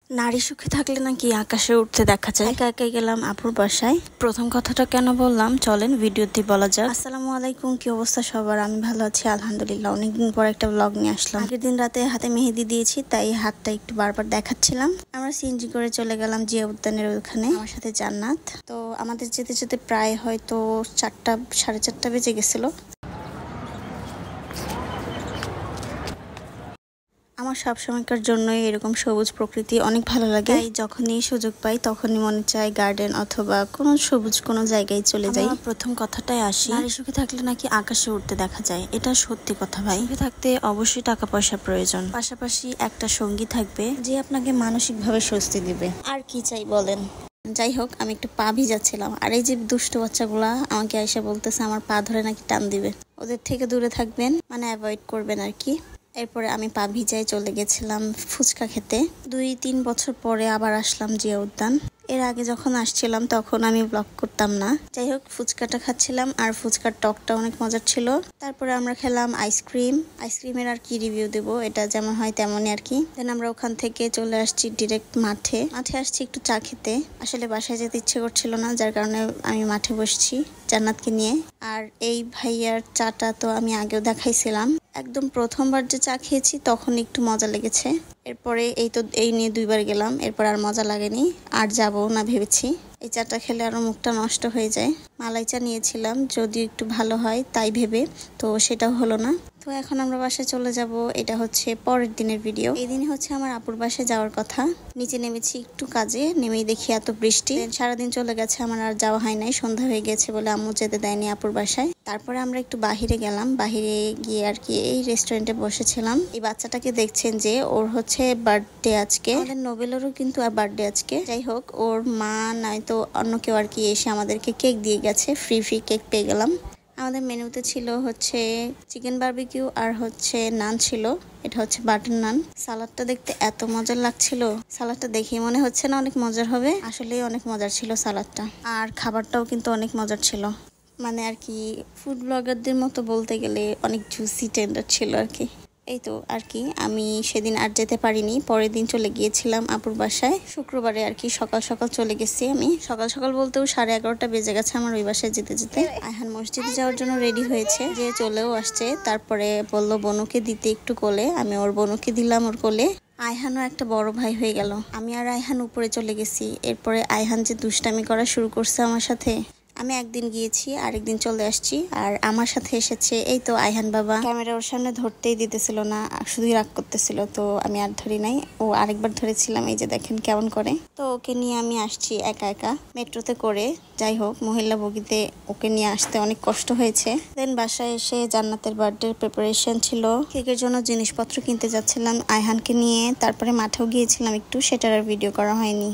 নারী সুখে থাকলে নাকি আকাশে উঠতে দেখা যায়। একা একাই গেলাম আপুর বাসায়। প্রথম কথাটা কেন বললাম চলেন ভিডিওতে বলা যাক। আসসালামু আলাইকুম, কি অবস্থা সবার? আমি ভালো আছি আলহামদুলিল্লাহ। অনেকদিন পর একটা ব্লগ নিয়ে আসলাম। আগের দিন রাতে হাতে মেহেদি দিয়েছি, তাই হাতটা একটু বারবার দেখাচ্ছিলাম। আমরা সিএনজি করে চলে গেলাম জিয়া উদ্যানের ওখানে, আমার সাথে জান্নাত। তো আমাদের যেতে যেতে প্রায় হয়তো 4টা 4:30 বেজে গেছিল। আমার সবসময়কার জন্যই এরকম সবুজ প্রকৃতি অনেক ভালো লাগে। তাই যখনই সুযোগ পাই তখনই মনে চায় গার্ডেন অথবা কোনো সবুজ কোনো জায়গায় চলে যাই। প্রথম কথাটাই আসি, নারী সুখে থাকলে নাকি আকাশে উঠতে দেখা যায়। এটা সত্যি কথা ভাই। সুখে থাকতে অবশ্যই টাকা পয়সা প্রয়োজন, পাশাপাশি একটা সঙ্গী থাকবে যে আপনাকে মানসিকভাবে স্বস্তি দিবে। আর কি চাই বলেন? যাই হোক, আমি একটু পা ভিজাচ্ছিলাম, আর এই যে দুষ্ট বাচ্চাগুলা আমাকে এসে বলতেছে আমার পা ধরে নাকি টান দিবে। ওদের থেকে দূরে থাকবেন, মানে অ্যাভয়েড করবেন আর কি। এরপরে আমি পা ভিজায় চলে গেছিলাম ফুচকা খেতে। 2-3 বছর পরে আবার আসলাম জিয়া উদ্যান। এর আগে যখন আসছিলাম তখন আমি ব্লগ করতাম না। যাই হোক, ফুচকাটা খাচ্ছিলাম, আর ফুচকার টকটা অনেক মজার ছিল। তারপরে আমরা খেলাম আইসক্রিমের আর কি রিভিউ দেব, এটা যেমন হয় তেমনই আর কি। দেন আমরা ওখান থেকে চলে আসছি ডিরেক্ট মাঠে আসছি একটু চা খেতে। আসলে বাসায় যেতে ইচ্ছে করছিল না, যার কারণে আমি মাঠে বসছি জান্নাতকে নিয়ে। আর এই ভাইয়ার চাটা তো আমি আগেও দেখাইছিলাম। একদম প্রথমবার যে চা খেয়েছি তখন একটু মজা লেগেছে। এরপরে এই নিয়ে 2বার গেলাম, এরপর আর মজা লাগেনি, আর যাবো না ভেবেছি। এই চাটা খেলে আরো মুখটা নষ্ট হয়ে যায়। মালাই চা নিয়েছিলাম, যদিও একটু ভালো হয় তাই ভেবে, তো সেটাও হলো না। তো এখন আমরা বাসায় চলে যাব। এটা হচ্ছে পরের দিনের ভিডিও। এই দিনে হচ্ছে আমার আপুর বাসায় যাওয়ার কথা। নিচে নেমেছি একটু কাজে, নেমেই দেখি এত বৃষ্টি। সারাদিন চলে গেছে, আমার আর যাওয়া হয় নাই। সন্ধ্যা হয়ে গেছে বলে আম্মু যেতে দেয়নি আপুর বাসায়। তারপরে আমরা একটু বাহিরে গেলাম। বাহিরে গিয়ে আর কি এই রেস্টুরেন্টে বসেছিলাম। এই বাচ্চাটাকে দেখছেন যে, ওর হচ্ছে বার্থডে আজকে। আমাদের নোবেলেরও কিন্তু বার্থডে আজকে। যাই হোক, ওর মা নয়তো অন্য কেউ আর কি এসে আমাদেরকে কেক দিয়ে গেছে। ফ্রি কেক পেয়ে গেলাম। আমাদের মেনুতে ছিল হচ্ছে চিকেন বারবিকিউ আর হচ্ছে নান ছিল। এটা হচ্ছে বাটার নান। সালাদটা দেখতে এত মজার লাগছিল। সালাদটা দেখে মনে হচ্ছে না অনেক মজার হবে, আসলেই অনেক মজার ছিল সালাদটা। আর খাবারটাও কিন্তু অনেক মজার ছিল। মানে আর কি ফুড ব্লগারদের মতো বলতে গেলে অনেক জুসি টেন্ডার ছিল আর কি। এই তো আর কি, আমি সেদিন আর যেতে পারিনি। পরের দিন চলে গিয়েছিলাম আপুর বাসায়, শুক্রবারে আর কি সকাল সকাল চলে গেছি। আমি সকাল সকাল বলতেও 11:30 বেজে গেছে আমার ওই বাসায় যেতে যেতে। আয়হান মসজিদে যাওয়ার জন্য রেডি হয়েছে, যে চলেও আসছে। তারপরে বললো বনুকে দিতে একটু কোলে। আমি ওর বনুকে দিলাম ওর কোলে। আয়হানও একটা বড় ভাই হয়ে গেল। আমি আর আয়হান উপরে চলে গেছি। এরপরে আয়হান যে দুষ্টামি করা শুরু করছে আমার সাথে। আমি একদিন গিয়েছি, আরেকদিন চলে আসছি। আর আমার সাথে এসেছে এই তো আয়হান বাবা। ক্যামেরা ওর সামনে ধরতেই দিতেছিল না, শুধুই রাগ করতেছিল। তো আমি আর ধরি নাই। ও আরেকবার ধরেছিলাম, এই যে দেখেন কেমন করে। তো ওকে নিয়ে আমি আসছি একা একা মেট্রোতে করে। যাই হোক, মহিলা বগিতে ওকে নিয়ে আসতে অনেক কষ্ট হয়েছে। দেন বাসায় এসে জান্নাতের বার্থডে প্রিপারেশন ছিল। কেকের জন্য জিনিসপত্র কিনতে যাচ্ছিলাম আয়হানকে নিয়ে। তারপরে মাঠেও গিয়েছিলাম একটু, সেটার আর ভিডিও করা হয়নি।